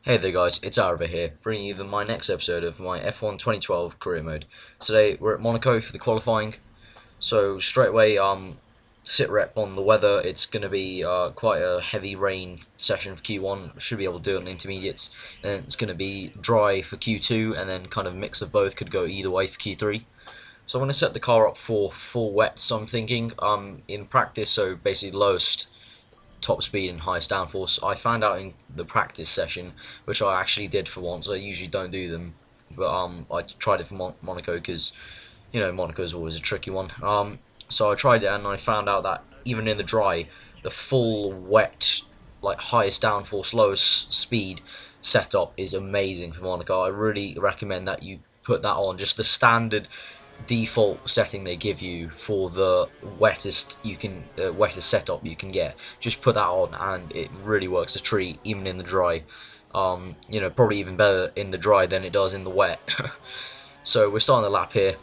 Hey there guys, it's Araba here, bringing you my next episode of my F1 2012 career mode. Today we're at Monaco for the qualifying, so straight away sit rep on the weather. It's going to be quite a heavy rain session for Q1, should be able to do it on intermediates, and it's going to be dry for Q2, and then kind of a mix of both, could go either way for Q3. So I'm going to set the car up for full wet, so I'm thinking in practice, so basically lowest top speed and highest downforce. I found out in the practice session, which I actually did for once. I usually don't do them, but I tried it for Monaco because Monaco is always a tricky one. So I tried it and I found out that even in the dry, the full wet, like highest downforce, lowest speed setup is amazing for Monaco. I really recommend that you put that on. Just the standard default setting they give you for the wettest wettest setup you can get. Just put that on and it really works a treat, even in the dry. Probably even better in the dry than it does in the wet. So we're starting the lap here,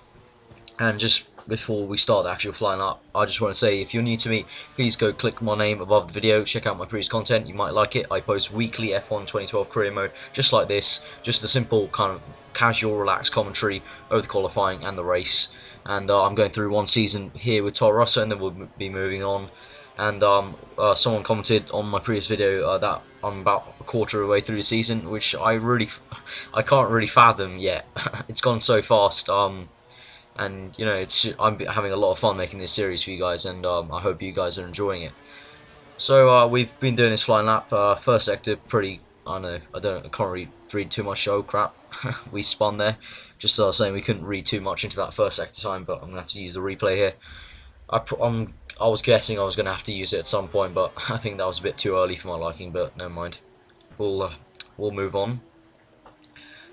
and just before we start the actual flying up, I just want to say, if you're new to me, please go click my name above the video, check out my previous content, you might like it. I post weekly F1 2012 career mode just like this, just a simple kind of casual relaxed commentary over the qualifying and the race. And I'm going through one season here with Toro Rosso, and then we'll be moving on. And someone commented on my previous video that I'm about a quarter of the way through the season, which I can't really fathom yet. It's gone so fast. And I'm having a lot of fun making this series for you guys, and I hope you guys are enjoying it. So we've been doing this flying lap. First sector, pretty. I can't really read too much. Oh crap, we spun there. Just saying we couldn't read too much into that first sector time, but I'm gonna have to use the replay here. I was guessing I was gonna have to use it at some point, but I think that was a bit too early for my liking. But never mind. We'll move on.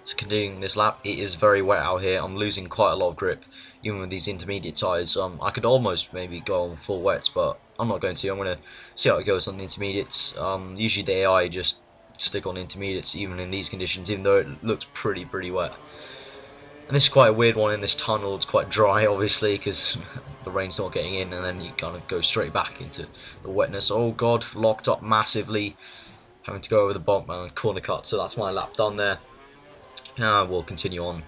So continuing this lap, it is very wet out here. I'm losing quite a lot of grip, even with these intermediate tyres. I could almost maybe go on full wets, but I'm not going to. I'm going to see how it goes on the intermediates. Usually the AI just stick on intermediates, even in these conditions, even though it looks pretty wet. And this is quite a weird one in this tunnel. It's quite dry, obviously, because the rain's not getting in, and then you kind of go straight back into the wetness. Oh god, locked up massively, having to go over the bump and corner cut. So that's my lap done there. Now we'll continue on.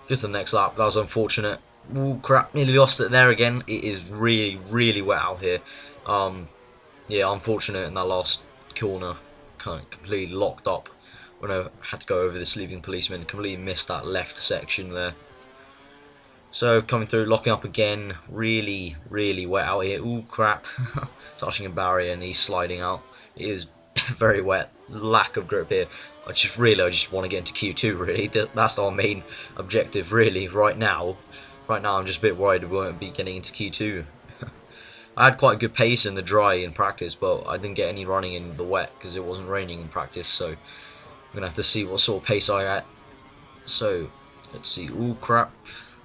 Just the next lap. That was unfortunate. Ooh, crap! Nearly lost it there again. It is really wet out here. Yeah, unfortunate in that last corner. Kind of completely locked up when I had to go over the sleeping policeman. Completely missed that left section there. So coming through, locking up again. Really wet out here. Ooh, crap! Touching a barrier and he's sliding out. It is very wet. Lack of grip here. I just want to get into Q2 really. That's our main objective really right now. Right now I'm just a bit worried we won't be getting into Q2. I had quite a good pace in the dry in practice, but I didn't get any running in the wet because it wasn't raining in practice, so I'm going to have to see what sort of pace I get. So let's see. Ooh crap.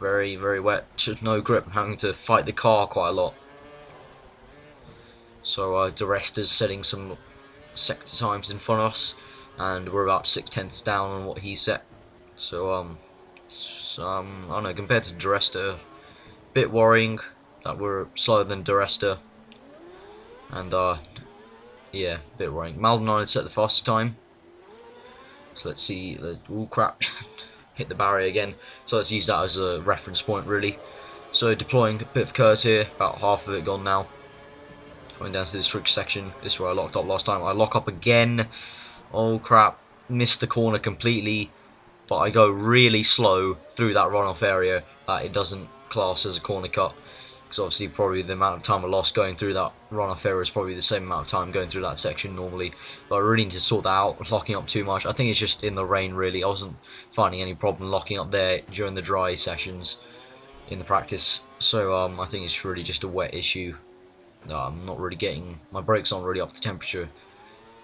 Very wet. Just no grip. I'm having to fight the car quite a lot. So DeResta's setting some sector times in front of us, and we're about 6/10 down on what he set. So I don't know, compared to DeResta, a bit worrying that we're slower than DeResta, and yeah, a bit worrying. Maldonado set the fastest time, so let's see. Oh crap, hit the barrier again. So let's use that as a reference point really. So deploying a bit of curves here, about half of it gone now. Going down to this trick section. This is where I locked up last time. I lock up again. Oh crap, missed the corner completely, but I go really slow through that runoff area that it doesn't class as a corner cut, because obviously probably the amount of time I lost going through that runoff area is probably the same amount of time going through that section normally. But I really need to sort that out. Locking up too much, I think it's just in the rain really. I wasn't finding any problem locking up there during the dry sessions in the practice, so I think it's really just a wet issue. I'm not really getting, my brakes aren't really up to temperature,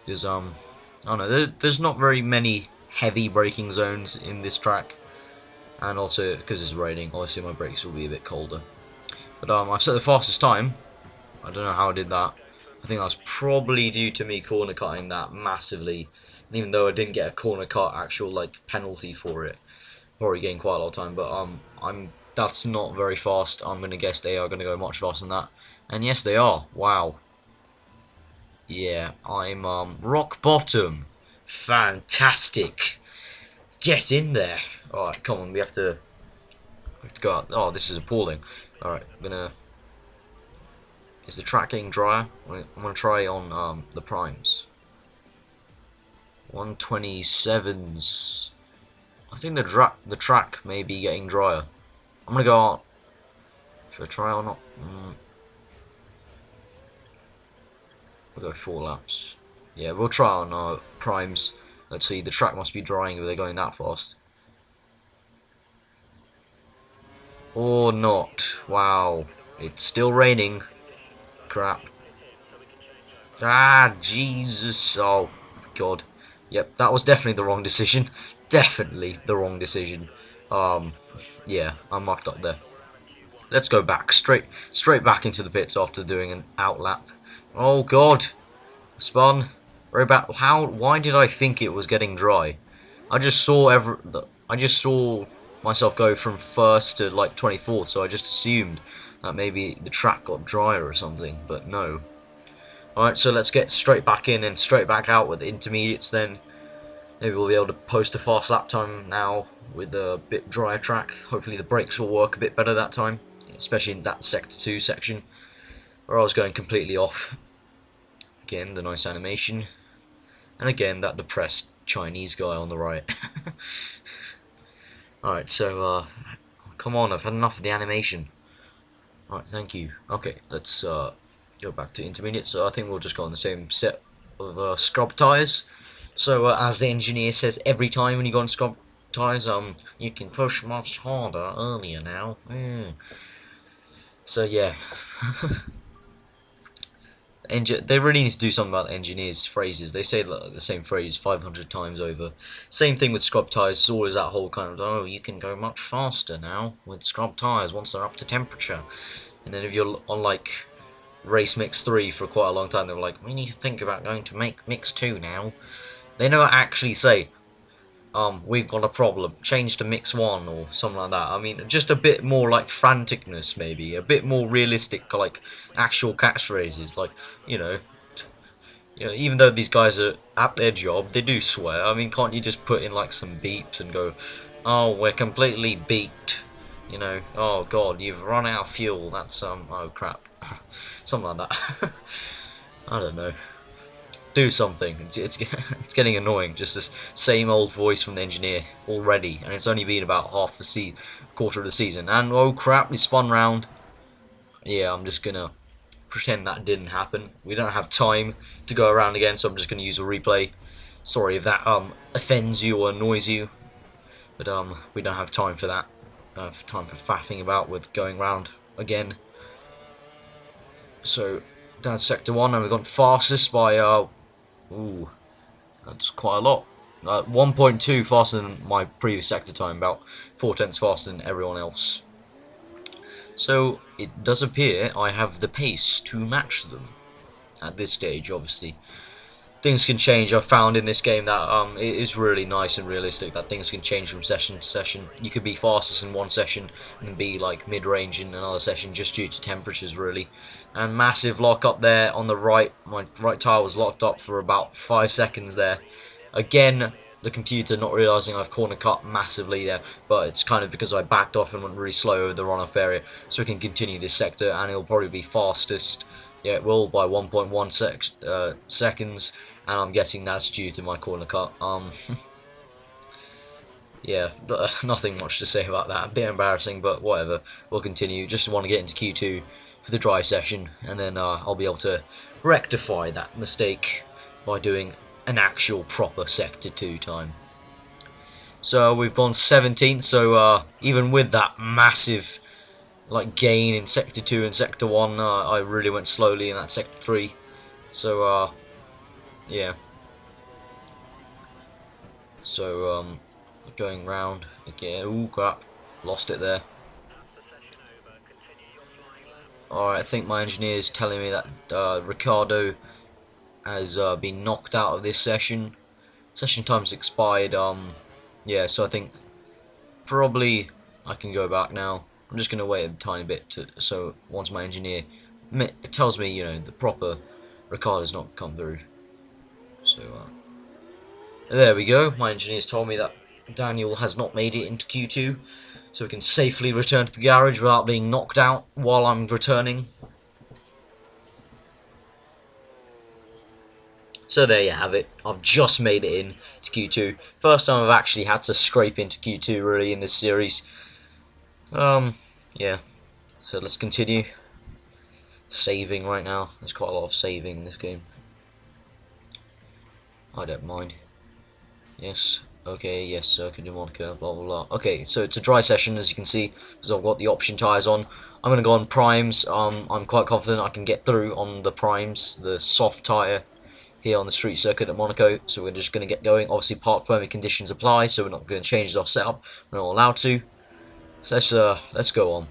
because I don't know, there's not very many heavy braking zones in this track, and also because it's raining, obviously my brakes will be a bit colder. But I set the fastest time. I don't know how I did that. I think that's probably due to me corner cutting that massively, and even though I didn't get a corner cut actual like penalty for it, probably gained quite a lot of time. But that's not very fast. I'm gonna guess they are gonna go much faster than that, and yes they are. Wow. Yeah, I'm rock bottom. Fantastic. Get in there. Alright, come on, we have to go out. Oh, this is appalling. Alright, I'm gonna... Is the track getting drier? I'm gonna try on the primes. 127s. I think the track may be getting drier. I'm gonna go out. Should I try or not? We'll go 4 laps. Yeah, we'll try on our primes. Let's see, the track must be drying if they're going that fast. Or not. Wow. It's still raining. Crap. Ah, Jesus. Oh, God. Yep, that was definitely the wrong decision. Definitely the wrong decision. Yeah, I mucked up there. Let's go back. Straight back into the pits after doing an outlap. Oh, God. Spun. Very bad. Why did I think it was getting dry? I just saw myself go from first to like 24th, so I just assumed that maybe the track got drier or something, but no. Alright, so let's get straight back in and straight back out with the intermediates then. Maybe we'll be able to post a fast lap time now with a bit drier track. Hopefully the brakes will work a bit better that time, especially in that Sector 2 section, where I was going completely off. Again, the nice animation. And again, that depressed Chinese guy on the right. Alright, so, come on, I've had enough of the animation. Alright, thank you. Okay, let's go back to intermediate. So I think we'll just go on the same set of scrub tyres. So, as the engineer says every time when you go on scrub tyres, you can push much harder earlier now. So, yeah. They really need to do something about the engineers' phrases. They say the same phrase 500 times over. Same thing with scrub tyres. It's always that whole kind of, oh, you can go much faster now with scrub tyres once they're up to temperature. And then if you're on like race mix 3 for quite a long time, they were like, we need to think about going to make mix 2 now. They never actually say, we've got a problem, change to mix 1 or something like that. I mean, just a bit more like franticness, maybe a bit more realistic, like actual catchphrases. Like, you know, even though these guys are at their job, they do swear. I mean, can't you just put in like some beeps and go, oh, we're completely beeped, you know, oh God, you've run out of fuel, that's oh crap, something like that. I don't know. Do something. It's getting annoying. Just this same old voice from the engineer already, and it's only been about quarter of the season. And oh crap, we spun round. Yeah, I'm just gonna pretend that didn't happen. We don't have time to go around again, so I'm just gonna use a replay. Sorry if that offends you or annoys you, but we don't have time for that. Time for faffing about with going round again. So down Sector 1, and we've gone fastest by ooh, that's quite a lot. 1.2 faster than my previous sector time, about 4/10 faster than everyone else. So it does appear I have the pace to match them at this stage. Obviously, things can change. I've found in this game that it is really nice and realistic that things can change from session to session. You could be fastest in one session and be like mid-range in another session just due to temperatures, really. And massive lock up there on the right. My right tyre was locked up for about 5 seconds there. Again, the computer not realising I've corner cut massively there, but it's kind of because I backed off and went really slow over the runoff area. So we can continue this sector, and it'll probably be fastest. Yeah, it will by 1.1 seconds, and I'm guessing that's due to my corner cut. Yeah, nothing much to say about that. A bit embarrassing, but whatever. We'll continue. Just want to get into Q2 for the dry session, and then I'll be able to rectify that mistake by doing an actual proper Sector 2 time. So we've gone 17th, so even with that massive like gain in Sector 2 and Sector 1, I really went slowly in that Sector 3. So yeah. So going round again. Ooh crap, lost it there. Alright, I think my engineer is telling me that Ricciardo has been knocked out of this session. Session time's expired. Yeah, so I think probably I can go back now. I'm just gonna wait a tiny bit so once my engineer tells me, you know, the proper Ricciardo's not come through. So There we go. My engineers told me that Daniel has not made it into Q2, so we can safely return to the garage without being knocked out while I'm returning. So there you have it. I've just made it in to Q2. First time I've actually had to scrape into Q2 really in this series. Yeah. So let's continue. Saving right now. There's quite a lot of saving in this game. I don't mind. Yes. Okay, yes, Circuit de Monaco, blah blah blah. Okay, so it's a dry session as you can see, because I've got the option tyres on. I'm gonna go on primes. I'm quite confident I can get through on the primes, the soft tyre here on the street circuit at Monaco. So we're just gonna get going. Obviously park permit conditions apply, so we're not gonna change our setup. We're not allowed to. So let's go on.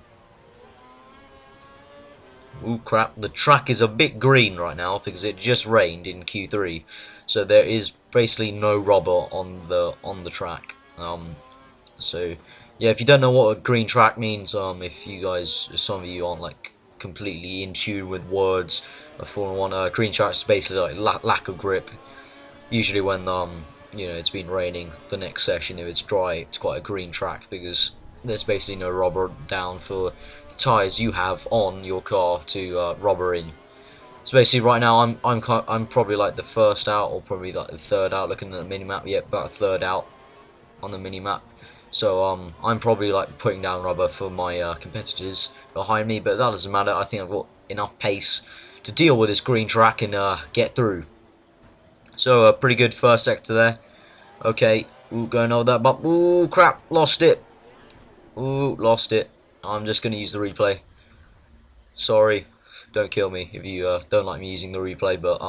Ooh crap, the track is a bit green right now because it just rained in Q3. So there is basically no rubber on the track. So yeah, if you don't know what a green track means, if you guys, some of you aren't like completely in tune with words of Formula 1, green track is basically like lack of grip. Usually when you know, it's been raining, the next session if it's dry, it's quite a green track because there's basically no rubber down for the tyres you have on your car to rubber in. So basically, right now I'm probably like the first out, or probably like the third out. Looking at the mini map, yep, about a third out on the mini map. So I'm probably like putting down rubber for my competitors behind me, but that doesn't matter. I think I've got enough pace to deal with this green track and get through. So a pretty good first sector there. Okay, ooh, going over that bump. Ooh, crap, lost it. Ooh, lost it. I'm just gonna use the replay. Sorry. Don't kill me if you don't like me using the replay, but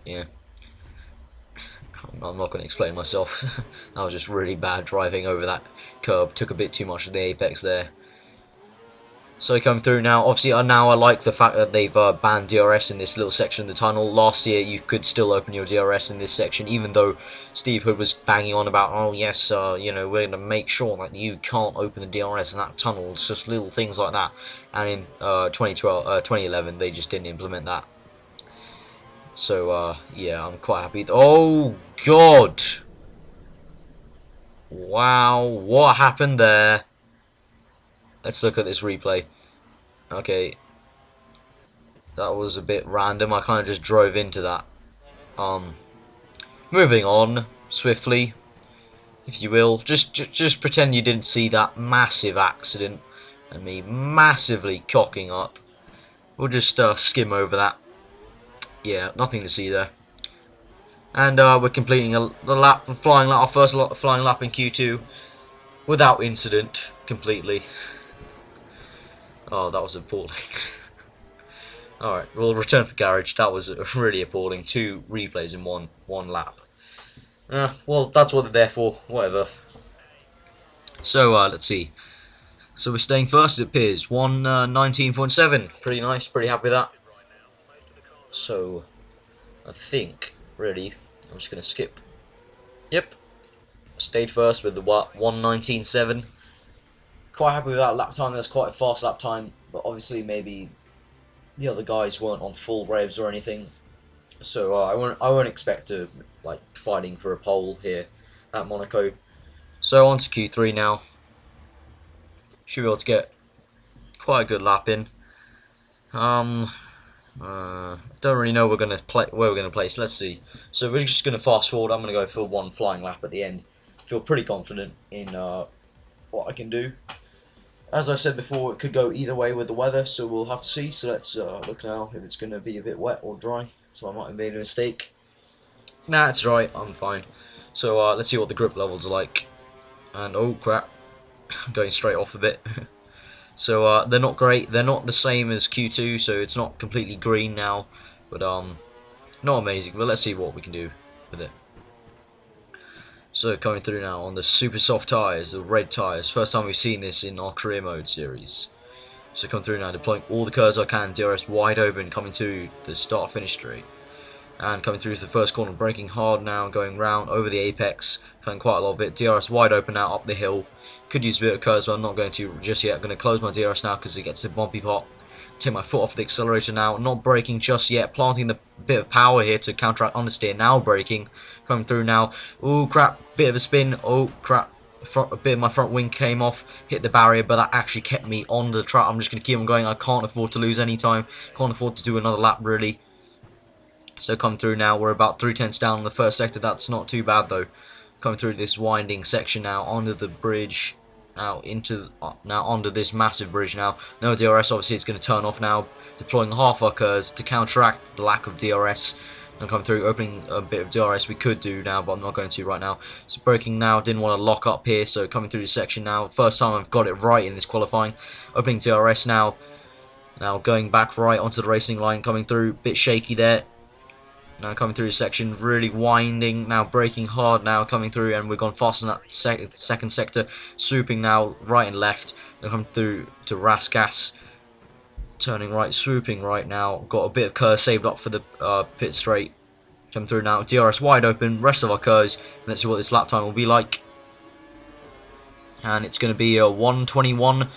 yeah, I'm not going to explain myself. That was just really bad driving over that curb. Took a bit too much of the apex there. So come through now. Obviously, now I like the fact that they've banned DRS in this little section of the tunnel. Last year, you could still open your DRS in this section, even though Steve Hood was banging on about, oh yes, you know, we're going to make sure that you can't open the DRS in that tunnel. It's just little things like that. And in 2011, they just didn't implement that. So yeah, I'm quite happy. Oh God! Wow, what happened there? Let's look at this replay. Okay, that was a bit random. I kind of just drove into that. Moving on swiftly, if you will. Just pretend you didn't see that massive accident and me massively cocking up. We'll just skim over that. Yeah, nothing to see there. And we're completing our first flying lap in Q2 without incident completely. Oh, that was appalling. Alright, we'll return to the garage. That was really appalling. 2 replays in one lap. Well, that's what they're there for. Whatever. So, let's see. So we're staying first, it appears. 119.7. Pretty nice. Pretty happy with that. So, I think, really, I'm just going to skip. Yep. Stayed first with the 119.7. Quite happy with that lap time. That's quite a fast lap time, but obviously maybe the other guys weren't on full revs or anything, so I won't expect to like fighting for a pole here at Monaco. So on to Q3 now. Should be able to get quite a good lap in. Don't really know where we're gonna place. Let's see. So we're just gonna fast forward. I'm gonna go for one flying lap at the end. Feel pretty confident in what I can do. As I said before, it could go either way with the weather, so we'll have to see. So let's look now if it's going to be a bit wet or dry. So I might have made a mistake. Nah, it's dry. I'm fine. So let's see what the grip levels are like. And oh crap, going straight off a bit. So they're not great. They're not the same as Q2, so it's not completely green now, but not amazing. But let's see what we can do with it. So coming through now on the super soft tyres, the red tyres. First time we've seen this in our career mode series. So coming through now, deploying all the curves I can, DRS wide open, coming to the start finish straight. And coming through to the first corner, braking hard now, going round over the apex, playing quite a lot of it. DRS wide open now, up the hill. Could use a bit of curves, but I'm not going to just yet. I'm going to close my DRS now because it gets a bumpy pot. Take my foot off the accelerator now, not braking just yet, planting the bit of power here to counteract understeer, now braking. coming through now. Oh crap, bit of a spin. Oh crap, a bit of my front wing came off, hit the barrier, but that actually kept me on the track. I'm just going to keep on going. I can't afford to lose any time. Can't afford to do another lap really. So come through now. We're about 3/10 down in the first sector. That's not too bad though. Coming through this winding section now, onto the bridge, now onto this massive bridge now. No DRS, obviously it's going to turn off now. Deploying half our curves to counteract the lack of DRS. And come through, opening a bit of DRS we could do now, but I'm not going to right now. So braking now, didn't want to lock up here, so coming through this section now. First time I've got it right in this qualifying. Opening DRS now. Now going back right onto the racing line, coming through, bit shaky there. Now coming through this section, really winding, now braking hard now, coming through, and we've gone fast in that second sector, swooping now, right and left. Now coming through to Rasgas, turning right, swooping right now, got a bit of curve saved up for the pit straight. Coming through now, DRS wide open, rest of our curves, and let's see what this lap time will be like. And it's going to be a 121,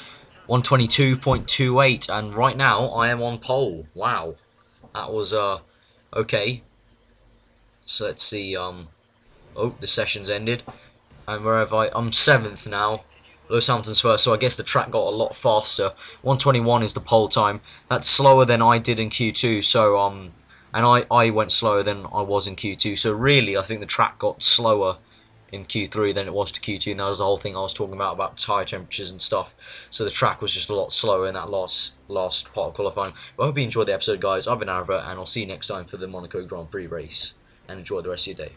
122.28, and right now I am on pole. Wow, that was okay. So let's see. Oh, the session's ended, and I'm 7th now. Lewis Hamilton's first, so I guess the track got a lot faster. 121 is the pole time. That's slower than I did in Q2. So and I went slower than I was in Q2. So really, I think the track got slower in Q3 than it was to Q2, and that was the whole thing I was talking about tyre temperatures and stuff. So the track was just a lot slower in that last part of qualifying. But I hope you enjoyed the episode, guys. I've been Arva, and I'll see you next time for the Monaco Grand Prix race. And enjoy the rest of your day.